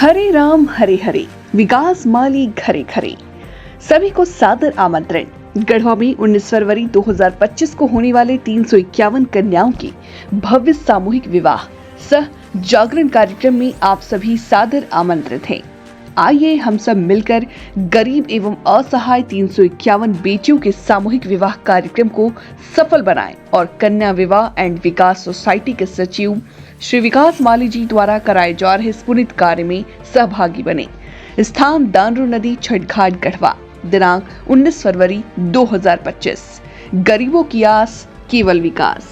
हरे राम हरे हरे, विकास माली घरे घरे। सभी को सादर आमंत्रण। गढ़वा में 19 फरवरी 2025 को होने वाले 351 कन्याओं की भव्य सामूहिक विवाह सह जागरण कार्यक्रम में आप सभी सादर आमंत्रित हैं। आइए हम सब मिलकर गरीब एवं असहाय 351 बेटियों के सामूहिक विवाह कार्यक्रम को सफल बनाएं और कन्या विवाह एंड विकास सोसाइटी के सचिव श्री विकास माली जी द्वारा कराए जा रहे इस पुनीत कार्य में सहभागी बने। स्थान दानरू नदी छठ घाट गढ़वा। दिनांक 19 फरवरी 2025। गरीबों की आस केवल विकास।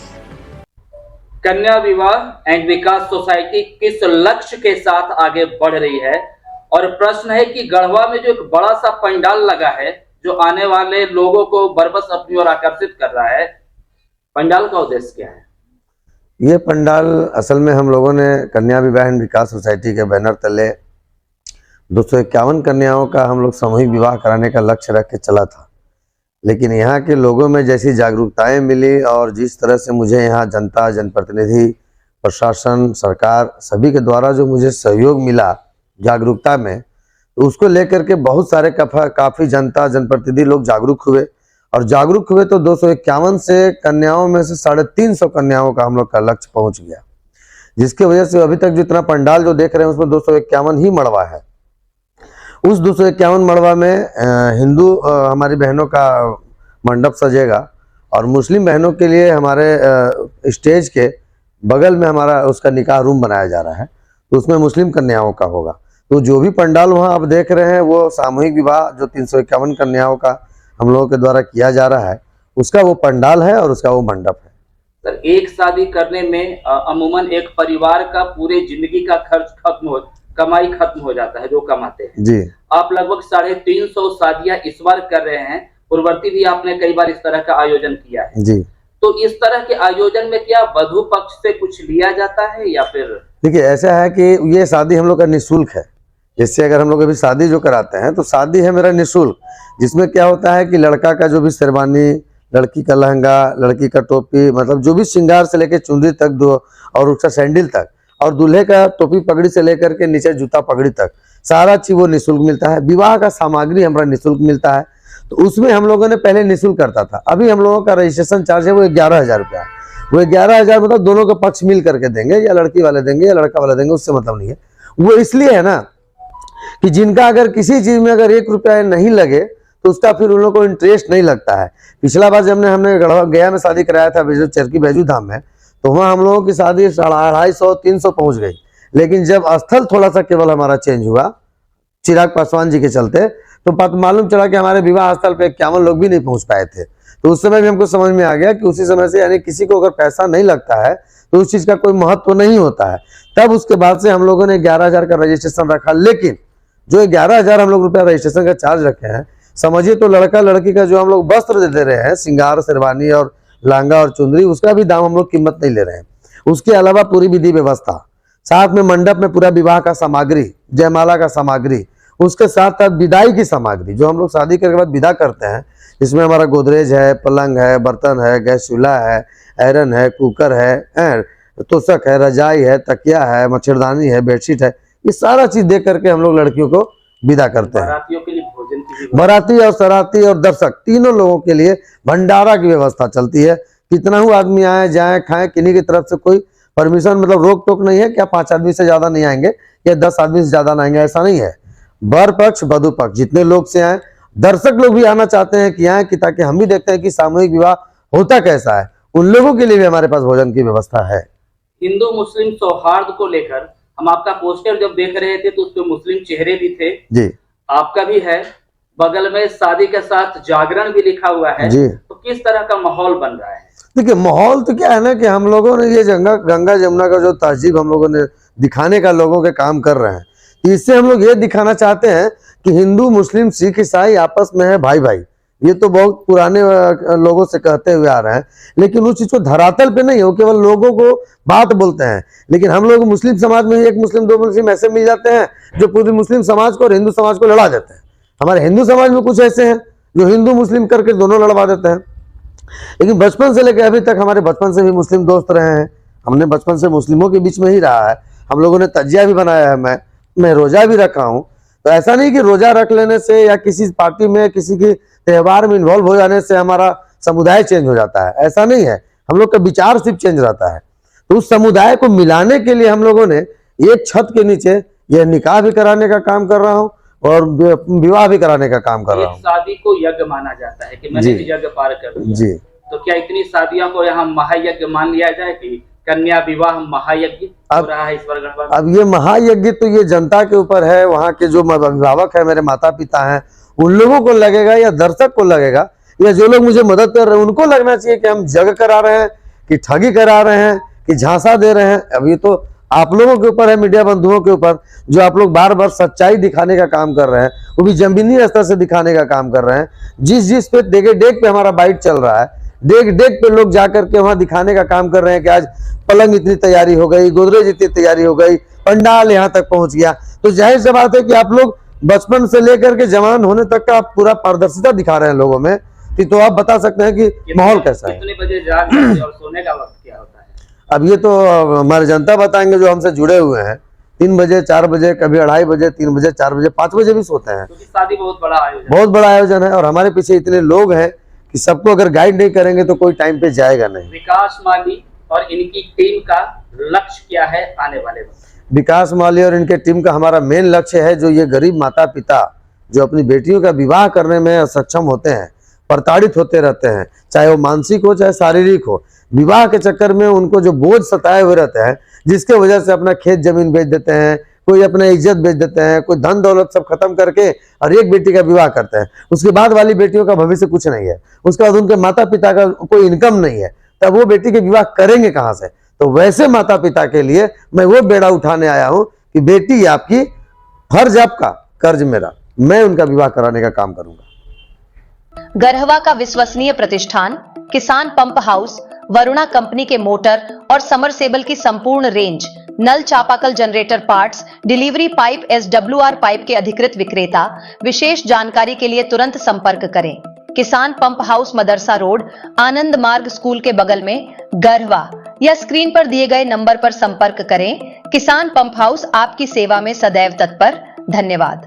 कन्या विवाह एंड विकास सोसाइटी किस लक्ष्य के साथ आगे बढ़ रही है, और प्रश्न है कि गढ़वा में जो एक बड़ा सा पंडाल लगा है जो आने वाले लोगों को बरबस अपनी ओर आकर्षित कर रहा है, पंडाल का उद्देश्य क्या है? ये पंडाल असल में हम लोगों ने कन्या विवाह एंड विकास सोसाइटी के बैनर तले 251 कन्याओं का हम लोग सामूहिक विवाह कराने का लक्ष्य रख के चला था। लेकिन यहाँ के लोगों में जैसी जागरूकताएं मिली और जिस तरह से मुझे यहाँ जनता, जनप्रतिनिधि, प्रशासन, सरकार सभी के द्वारा जो मुझे सहयोग मिला जागरूकता में, तो उसको लेकर के बहुत सारे काफ़ी जनता, जनप्रतिनिधि लोग जागरूक हुए। और जागरूक हुए तो 251 से कन्याओं में से 350 कन्याओं का हम लोग का लक्ष्य पहुंच गया, जिसकी वजह से अभी तक जितना पंडाल जो देख रहे हैं उसमें 251 ही मड़वा है। उस 251 मड़वा में हिंदू हमारी बहनों का मंडप सजेगा और मुस्लिम बहनों के लिए हमारे स्टेज के बगल में हमारा उसका निकाह रूम बनाया जा रहा है, तो उसमें मुस्लिम कन्याओं का होगा। तो जो भी पंडाल वहाँ आप देख रहे हैं वो सामूहिक विवाह जो 351 कन्याओं का हम लोगों के द्वारा किया जा रहा है, उसका वो पंडाल है और उसका वो मंडप है। सर, एक शादी करने में अमूमन एक परिवार का पूरे जिंदगी का खर्च कमाई खत्म हो जाता है जो कमाते हैं जी। आप लगभग 350 शादियां इस बार कर रहे हैं। पूर्ववर्ती भी आपने कई बार इस तरह का आयोजन किया है जी। तो इस तरह के आयोजन में क्या वधू पक्ष से कुछ लिया जाता है या फिर? देखिए, ऐसा है कि ये शादी हम लोग का निःशुल्क है। जैसे अगर हम लोग अभी शादी जो कराते हैं तो शादी है मेरा निःशुल्क, जिसमें क्या होता है कि लड़का का जो भी शेरवानी, लड़की का लहंगा, लड़की का टोपी, मतलब जो भी श्रृंगार से लेकर चुनरी तक दो और उसका सैंडल तक, और दूल्हे का टोपी पगड़ी से लेकर के नीचे जूता पगड़ी तक सारा चीज वो निःशुल्क मिलता है। विवाह का सामग्री हमारा निःशुल्क मिलता है। तो उसमें हम लोगों ने पहले निःशुल्क करता था, अभी हम लोगों का रजिस्ट्रेशन चार्ज है वो 11,000 रुपया। वो 11,000 मतलब दोनों का पक्ष मिल करके देंगे, या लड़की वाले देंगे या लड़का वाला देंगे, उससे मतलब नहीं है। वो इसलिए है ना कि जिनका अगर किसी चीज में अगर 1 रुपया नहीं लगे तो उसका फिर उन लोगों को इंटरेस्ट नहीं लगता है। पिछला बार जब हमने गया में शादी कराया था चरकी बैजू धाम में, तो वहाँ हम लोगों की शादी 250-300 पहुंच गई। लेकिन जब स्थल थोड़ा सा केवल हमारा चेंज हुआ चिराग पासवान जी के चलते, तो मालूम चला कि हमारे विवाह स्थल पे 51 लोग भी नहीं पहुंच पाए थे। तो उस समय भी हमको समझ में आ गया कि उसी समय से यानी किसी को अगर पैसा नहीं लगता है तो उस चीज का कोई महत्व नहीं होता है। तब उसके बाद से हम लोगों ने 11,000 का रजिस्ट्रेशन रखा। लेकिन जो 11,000 हम लोग रुपया रजिस्ट्रेशन का चार्ज रखे हैं, समझिए तो लड़का लड़की का जो हम लोग वस्त्र दे रहे हैं, श्रृंगार, शेरवानी और लहंगा और चुंदरी, उसका भी दाम हम लोग कीमत नहीं ले रहे हैं। उसके अलावा पूरी विधि व्यवस्था, साथ में मंडप में पूरा विवाह का सामग्री, जयमाला का सामग्री, उसके साथ साथ विदाई की सामग्री जो हम लोग शादी करने के बाद विदा करते हैं, इसमें हमारा गोदरेज है, पलंग है, बर्तन है, गैस चूल्हा है, आयरन है, कुकर है, तोशक है, रजाई है, तकिया है, मच्छरदानी है, बेडशीट है, ये सारा चीज दे करके हम लोग लड़कियों को विदा करते हैं। बारातियों के लिए भोजन की, बाराती और सराती और दर्शक तीनों लोगों के लिए भंडारा की व्यवस्था चलती है। कितना ही आदमी आए जाए खाएं, किन्हीं की तरफ से कोई परमिशन मतलब रोक टोक नहीं है क्या 5 आदमी से ज्यादा नहीं आएंगे या 10 आदमी से ज्यादा नहीं आएंगे, ऐसा नहीं है। वर पक्ष वधु पक्ष जितने लोग से आए, दर्शक लोग भी आना चाहते हैं कि आए कि ताकि हम भी देखते हैं कि सामूहिक विवाह होता कैसा है, उन लोगों के लिए भी हमारे पास भोजन की व्यवस्था है। हिंदू मुस्लिम सौहार्द को लेकर हम आपका पोस्टर जब देख रहे थे तो उसपे मुस्लिम चेहरे भी थे जी, आपका भी है, बगल में शादी के साथ जागरण भी लिखा हुआ है जी। तो किस तरह का माहौल बन रहा है? देखिए, माहौल तो क्या है ना कि हम लोगों ने ये गंगा जमुना का जो तहजीब हम लोगों ने दिखाने का लोगों के काम कर रहे हैं, इससे हम लोग ये दिखाना चाहते हैं कि हिंदू, मुस्लिम, सिख, ईसाई आपस में है भाई भाई। ये तो बहुत पुराने लोगों से कहते हुए आ रहे हैं, लेकिन उस चीज को धरातल पे नहीं हो, केवल लोगों को बात बोलते हैं। लेकिन हम लोग मुस्लिम समाज में एक मुस्लिम, 2 मुस्लिम ऐसे मिल जाते हैं जो पूरी मुस्लिम समाज को और हिंदू समाज को लड़ा देते हैं। हमारे हिंदू समाज में कुछ ऐसे हैं जो हिंदू मुस्लिम करके दोनों लड़वा देते हैं। लेकिन बचपन से लेकर अभी तक हमारे बचपन से भी मुस्लिम दोस्त रहे हैं, हमने बचपन से मुस्लिमों के बीच में ही रहा है। हम लोगों ने तजिया भी बनाया है, मैं मैं रोजा भी रखा हूँ। तो ऐसा नहीं कि रोजा रख लेने से या किसी पार्टी में किसी की त्योहार में इन्वॉल्व हो जाने से हमारा समुदाय चेंज हो जाता है, ऐसा नहीं है। हम लोग का विचार सिर्फ चेंज रहता है। तो उस समुदाय को मिलाने के लिए हम लोगों ने एक छत के नीचे यह निकाह भी कराने का काम कर रहा हूँ और विवाह भी कराने का काम कर रहा हूँ। शादी को यज्ञ माना जाता है कि मैंने भी यज्ञ पार कर दिया। जी, तो क्या इतनी शादियों को यहाँ महायज्ञ मान लिया जाए कि कन्या विवाह महायज्ञ हो रहा है इस बार गढ़वा में? अब ये महायज्ञ तो ये जनता के ऊपर है, वहाँ के जो अभिभावक है, मेरे माता पिता हैं, उन लोगों को लगेगा या दर्शक को लगेगा या जो लोग मुझे मदद कर रहे हैं उनको लगना चाहिए कि हम जग करा रहे हैं, कि ठगी करा रहे हैं, कि झांसा दे रहे हैं। अब ये तो आप लोगों के ऊपर है, मीडिया बंधुओं के ऊपर, जो आप लोग बार बार सच्चाई दिखाने का काम कर रहे हैं, वो भी जमीनी स्तर से दिखाने का काम कर रहे हैं। जिस पे डेग पे हमारा बाइट चल रहा है, डेग पे लोग जाकर के वहां दिखाने का काम कर रहे हैं कि आज पलंग इतनी तैयारी हो गई, गोदरेज इतनी तैयारी हो गई, पंडाल यहाँ तक पहुंच गया। तो जाहिर सी बात है कि आप लोग बचपन से लेकर के जवान होने तक का आप पूरा पारदर्शिता दिखा रहे हैं लोगों में, तो आप बता सकते हैं कि माहौल कैसा है। कितने बजे जाग जाते हैं और सोने का वक्त क्या होता है? अब ये तो हमारे जनता बताएंगे जो हमसे जुड़े हुए हैं। 3 बजे 4 बजे, कभी 2:30 बजे, 3 बजे 4 बजे, 5 बजे भी सोते हैं। क्योंकि शादी बहुत बड़ा आयोजन बहुत बड़ा आयोजन है और हमारे पीछे इतने लोग हैं कि सबको अगर गाइड नहीं करेंगे तो कोई टाइम पे जाएगा नहीं। विकास माली और इनकी टीम का लक्ष्य क्या है आने वाले वक्त? विकास माली और इनके टीम का हमारा मेन लक्ष्य है, जो ये गरीब माता पिता जो अपनी बेटियों का विवाह करने में असक्षम होते हैं, प्रताड़ित होते रहते हैं, चाहे वो मानसिक हो चाहे शारीरिक हो, विवाह के चक्कर में उनको जो बोझ सताए हुए रहते हैं, जिसके वजह से अपना खेत जमीन बेच देते हैं, कोई अपना इज्जत बेच देते हैं, कोई धन दौलत सब खत्म करके और एक बेटी का विवाह करते हैं। उसके बाद वाली बेटियों का भविष्य कुछ नहीं है, उसके बाद उनके माता पिता का कोई इनकम नहीं है, तब वो बेटी के विवाह करेंगे कहाँ से? तो वैसे माता पिता के लिए मैं वो बेड़ा उठाने आया हूँ कि बेटी आपकी, फर्ज आपका, कर्ज मेरा, मैं उनका विवाह कराने का काम करूंगा। गढ़वा का विश्वसनीय प्रतिष्ठान किसान पंप हाउस, वरुणा कंपनी के मोटर और समरसेबल की संपूर्ण रेंज, नल चापाकल generator parts, delivery pipe, SWR pipe के अधिकृत विक्रेता। विशेष जानकारी के लिए तुरंत संपर्क करें। किसान पंप हाउस, मदरसा रोड, आनंद मार्ग स्कूल के बगल में, गढ़वा, या स्क्रीन पर दिए गए नंबर पर संपर्क करें। किसान पंप हाउस आपकी सेवा में सदैव तत्पर। धन्यवाद।